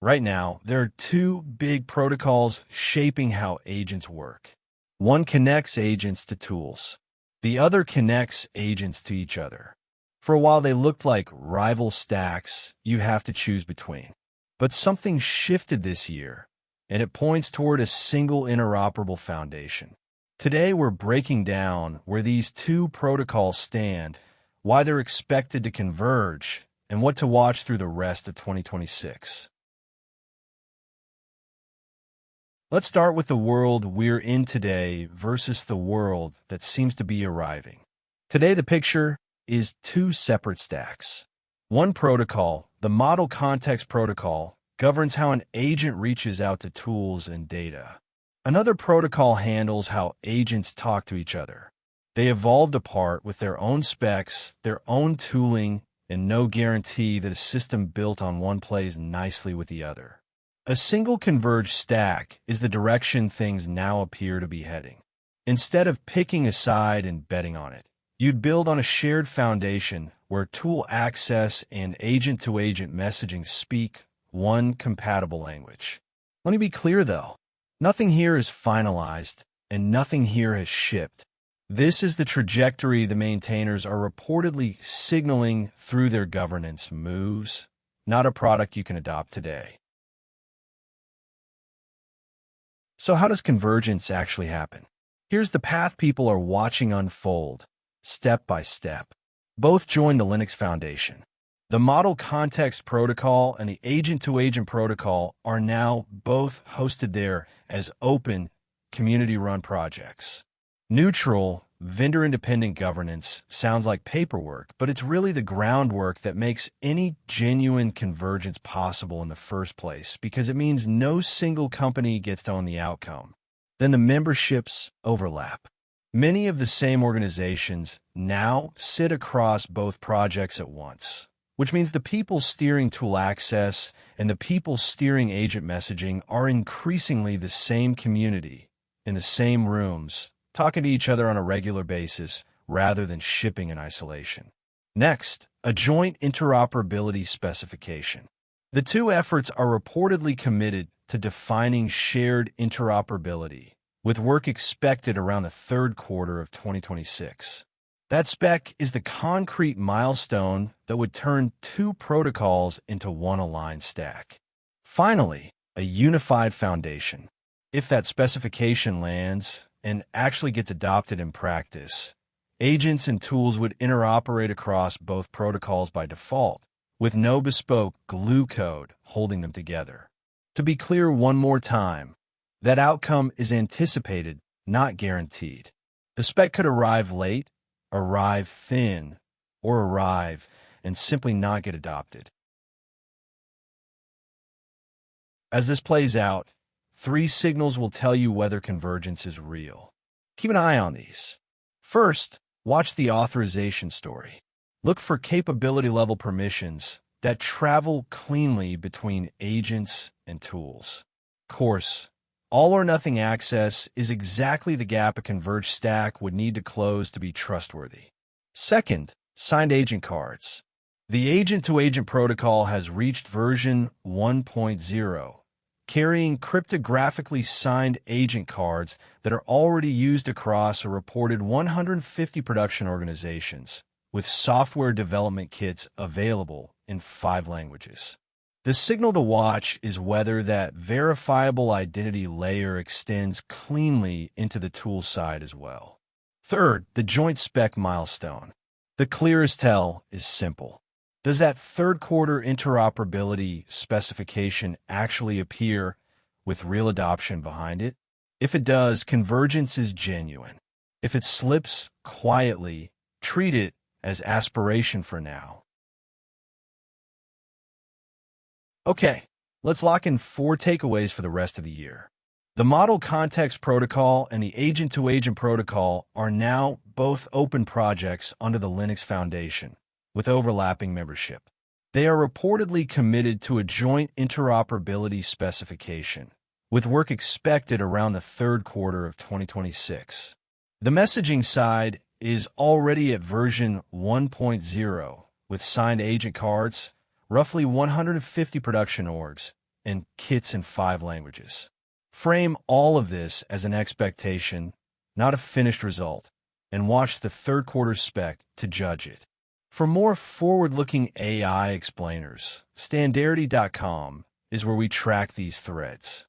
Right now, there are two big protocols shaping how agents work. One connects agents to tools. The other connects agents to each other. For a while, they looked like rival stacks you have to choose between. But something shifted this year, and it points toward a single interoperable foundation. Today, we're breaking down where these two protocols stand, why they're expected to converge, and what to watch through the rest of 2026. Let's start with the world we're in today versus the world that seems to be arriving. Today, the picture is two separate stacks. One protocol, the Model Context Protocol, governs how an agent reaches out to tools and data. Another protocol handles how agents talk to each other. They evolved apart with their own specs, their own tooling, and no guarantee that a system built on one plays nicely with the other. A single converged stack is the direction things now appear to be heading. Instead of picking a side and betting on it, you'd build on a shared foundation where tool access and agent-to-agent messaging speak one compatible language. Let me be clear, though. Nothing here is finalized, and nothing here has shipped. This is the trajectory the maintainers are reportedly signaling through their governance moves, not a product you can adopt today. So how does convergence actually happen? Here's the path people are watching unfold, step by step. Both join the Linux Foundation. The Model Context Protocol and the Agent-to-Agent Protocol are now both hosted there as open, community-run projects. Neutral, vendor-independent governance sounds like paperwork, but it's really the groundwork that makes any genuine convergence possible in the first place, because it means no single company gets to own the outcome. Then the memberships overlap. Many of the same organizations now sit across both projects at once, which means the people steering tool access and the people steering agent messaging are increasingly the same community, in the same rooms, talking to each other on a regular basis rather than shipping in isolation. Next, a joint interoperability specification. The two efforts are reportedly committed to defining shared interoperability, with work expected around the third quarter of 2026. That spec is the concrete milestone that would turn two protocols into one aligned stack. Finally, a unified foundation. If that specification lands and actually gets adopted in practice, agents and tools would interoperate across both protocols by default, with no bespoke glue code holding them together. To be clear one more time, that outcome is anticipated, not guaranteed. The spec could arrive late, arrive thin, or arrive and simply not get adopted. As this plays out, three signals will tell you whether convergence is real. Keep an eye on these. First, watch the authorization story. Look for capability-level permissions that travel cleanly between agents and tools. Of course, all-or-nothing access is exactly the gap a converged stack would need to close to be trustworthy. Second, signed agent cards. The agent-to-agent protocol has reached version 1.0, carrying cryptographically signed agent cards that are already used across a reported 150 production organizations, with software development kits available in 5 languages. The signal to watch is whether that verifiable identity layer extends cleanly into the tool side as well. Third, the joint spec milestone. The clearest tell is simple. Does that third quarter interoperability specification actually appear with real adoption behind it? If it does, convergence is genuine. If it slips quietly, treat it as aspiration for now. Okay, let's lock in 4 takeaways for the rest of the year. The Model Context Protocol and the Agent-to-Agent Protocol are now both open projects under the Linux Foundation, with overlapping membership. They are reportedly committed to a joint interoperability specification, with work expected around the third quarter of 2026. The messaging side is already at version 1.0, with signed agent cards, roughly 150 production orgs, and kits in 5 languages. Frame all of this as an expectation, not a finished result, and watch the third quarter spec to judge it. For more forward-looking AI explainers, Standarity.com is where we track these threads.